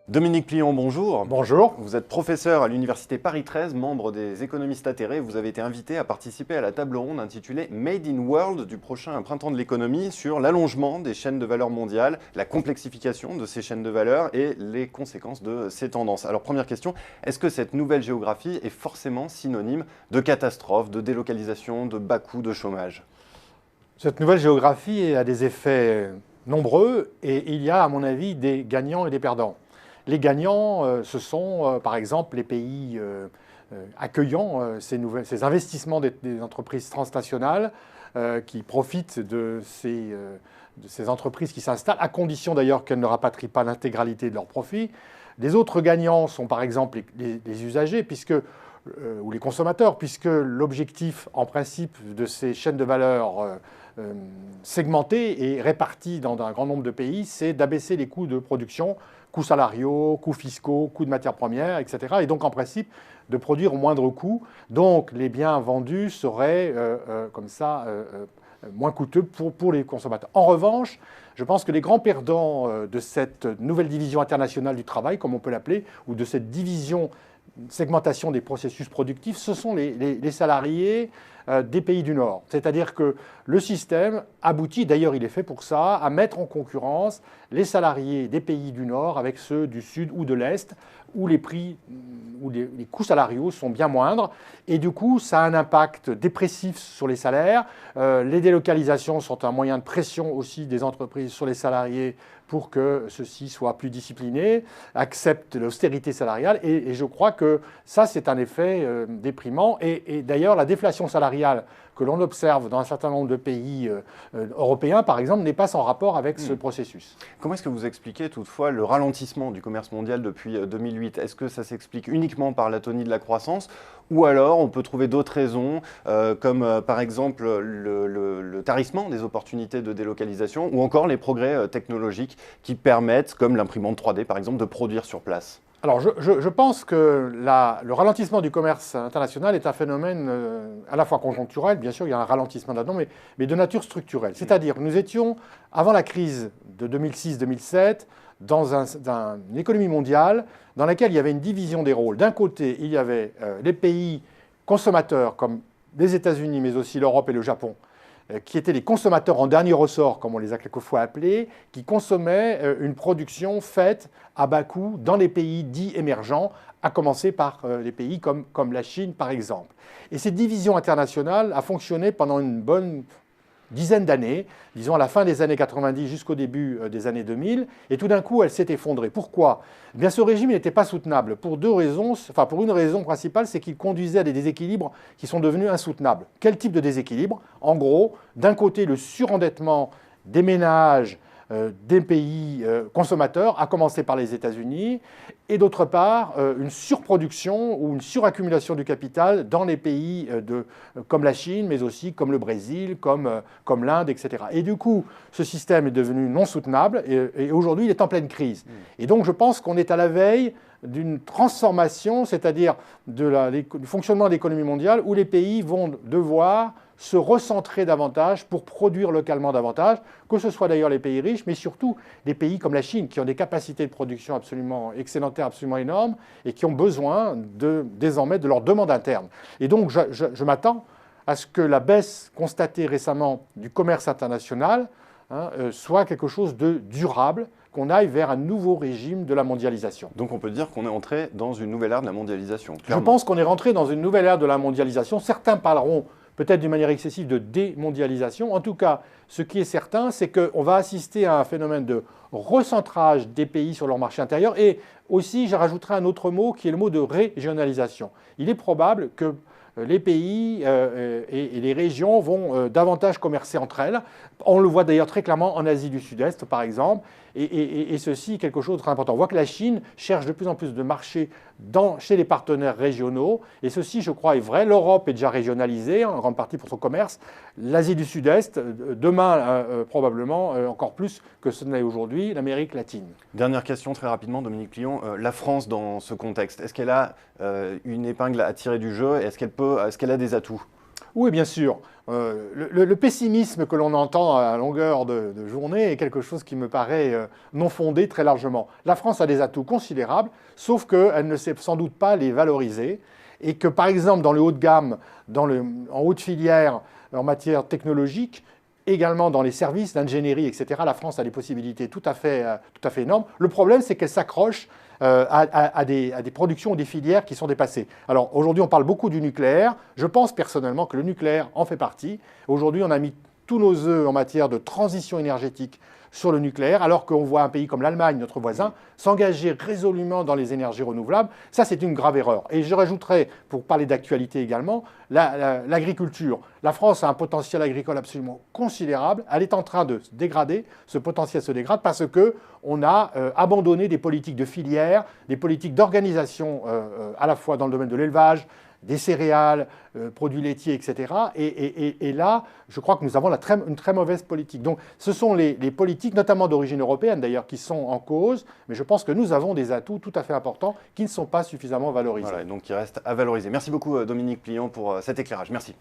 Dominique Plion, bonjour. Bonjour. Vous êtes professeur à l'Université Paris 13, membre des économistes atterrés. Vous avez été invité à participer à la table ronde intitulée Made in World du prochain printemps de l'économie sur l'allongement des chaînes de valeur mondiales, la complexification de ces chaînes de valeur et les conséquences de ces tendances. Alors première question, est-ce que cette nouvelle géographie est forcément synonyme de catastrophe, de délocalisation, de bas coût, de chômage? Cette nouvelle géographie a des effets nombreux et il y a, à mon avis, des gagnants et des perdants. Les gagnants, ce sont par exemple les pays accueillant ces investissements des entreprises transnationales qui profitent de ces entreprises qui s'installent, à condition d'ailleurs qu'elles ne rapatrient pas l'intégralité de leurs profits. Les autres gagnants sont par exemple les usagers, ou les consommateurs, puisque l'objectif en principe de ces chaînes de valeur segmentées et réparties dans un grand nombre de pays, c'est d'abaisser les coûts de production, coûts salariaux, coûts fiscaux, coûts de matières premières, etc. Et donc en principe de produire au moindre coût. Donc les biens vendus seraient comme ça moins coûteux pour les consommateurs. En revanche, je pense que les grands perdants de cette nouvelle division internationale du travail, comme on peut l'appeler, ou de cette segmentation des processus productifs, ce sont les salariés des pays du Nord. C'est-à-dire que le système aboutit, d'ailleurs il est fait pour ça, à mettre en concurrence les salariés des pays du Nord avec ceux du Sud ou de l'Est, où les prix où les coûts salariaux sont bien moindres. Et du coup, ça a un impact dépressif sur les salaires. Les délocalisations sont un moyen de pression aussi des entreprises sur les salariés pour que ceux-ci soient plus disciplinés, acceptent l'austérité salariale. Et je crois que ça, c'est un effet déprimant. Et d'ailleurs, la déflation salariale que l'on observe dans un certain nombre de pays européens, par exemple, n'est pas sans rapport avec ce processus. Comment est-ce que vous expliquez toutefois le ralentissement du commerce mondial depuis 2008? Est-ce que ça s'explique uniquement par l'atonie de la croissance ou alors on peut trouver d'autres raisons comme par exemple le tarissement des opportunités de délocalisation ou encore les progrès technologiques qui permettent, comme l'imprimante 3D par exemple, de produire sur place? Alors, je pense que le ralentissement du commerce international est un phénomène à la fois conjoncturel, bien sûr, il y a un ralentissement là-dedans, mais de nature structurelle. C'est-à-dire, nous étions, avant la crise de 2006-2007, dans une économie mondiale dans laquelle il y avait une division des rôles. D'un côté, il y avait les pays consommateurs, comme les États-Unis, mais aussi l'Europe et le Japon, qui étaient les consommateurs en dernier ressort, comme on les a quelquefois appelés, qui consommaient une production faite à bas coût dans les pays dits émergents, à commencer par les pays comme la Chine, par exemple. Et cette division internationale a fonctionné pendant une bonne dizaine d'années, disons à la fin des années 90 jusqu'au début des années 2000, et tout d'un coup, elle s'est effondrée. Pourquoi? Eh bien, ce régime n'était pas soutenable pour deux raisons. Enfin, pour une raison principale, c'est qu'il conduisait à des déséquilibres qui sont devenus insoutenables. Quel type de déséquilibre? En gros, d'un côté, le surendettement des ménages des pays consommateurs, à commencer par les États-Unis, et d'autre part, une surproduction ou une suraccumulation du capital dans les pays comme la Chine, mais aussi comme le Brésil, comme l'Inde, etc. Et du coup, ce système est devenu non soutenable et aujourd'hui, il est en pleine crise. Et donc, je pense qu'on est à la veille d'une transformation, c'est-à-dire du fonctionnement de l'économie mondiale, où les pays vont devoir se recentrer davantage pour produire localement davantage, que ce soit d'ailleurs les pays riches, mais surtout les pays comme la Chine, qui ont des capacités de production absolument excédentaires, absolument énormes, et qui ont besoin désormais de leur demande interne. Et donc je m'attends à ce que la baisse constatée récemment du commerce international soit quelque chose de durable, qu'on aille vers un nouveau régime de la mondialisation. Donc on peut dire qu'on est entré dans une nouvelle ère de la mondialisation. Clairement. Je pense qu'on est rentré dans une nouvelle ère de la mondialisation. Certains parleront peut-être d'une manière excessive de démondialisation. En tout cas, ce qui est certain, c'est qu'on va assister à un phénomène de recentrage des pays sur leur marché intérieur. Et aussi, je rajouterai un autre mot qui est le mot de régionalisation. Il est probable que les pays et les régions vont davantage commercer entre elles. On le voit d'ailleurs très clairement en Asie du Sud-Est, par exemple, et ceci est quelque chose de très important. On voit que la Chine cherche de plus en plus de marchés chez les partenaires régionaux, et ceci, je crois, est vrai. L'Europe est déjà régionalisée, en grande partie pour son commerce. L'Asie du Sud-Est, demain, probablement, encore plus que ce n'est aujourd'hui, l'Amérique latine. Dernière question, très rapidement, Dominique Plion. La France, dans ce contexte, est-ce qu'elle a une épingle à tirer du jeu? Est-ce qu'elle a des atouts? Oui, bien sûr. Le pessimisme que l'on entend à longueur de journée est quelque chose qui me paraît non fondé très largement. La France a des atouts considérables, sauf qu'elle ne sait sans doute pas les valoriser. Et que, par exemple, dans le haut de gamme, en haute filière, en matière technologique, également dans les services d'ingénierie, etc., la France a des possibilités tout à fait énormes. Le problème, c'est qu'elle s'accroche à des productions ou des filières qui sont dépassées. Alors aujourd'hui, on parle beaucoup du nucléaire. Je pense personnellement que le nucléaire en fait partie. Aujourd'hui, on a mis tous nos œufs en matière de transition énergétique sur le nucléaire, alors qu'on voit un pays comme l'Allemagne, notre voisin, s'engager résolument dans les énergies renouvelables. Ça, c'est une grave erreur. Et je rajouterais, pour parler d'actualité également, l'agriculture. La France a un potentiel agricole absolument considérable. Elle est en train de se dégrader. Ce potentiel se dégrade parce qu'on a abandonné des politiques de filière, des politiques d'organisation à la fois dans le domaine de l'élevage, des céréales, produits laitiers, etc. Et là, je crois que nous avons une très mauvaise politique. Donc ce sont les politiques, notamment d'origine européenne d'ailleurs, qui sont en cause, mais je pense que nous avons des atouts tout à fait importants qui ne sont pas suffisamment valorisés. Voilà, donc il reste à valoriser. Merci beaucoup Dominique Pliant pour cet éclairage. Merci.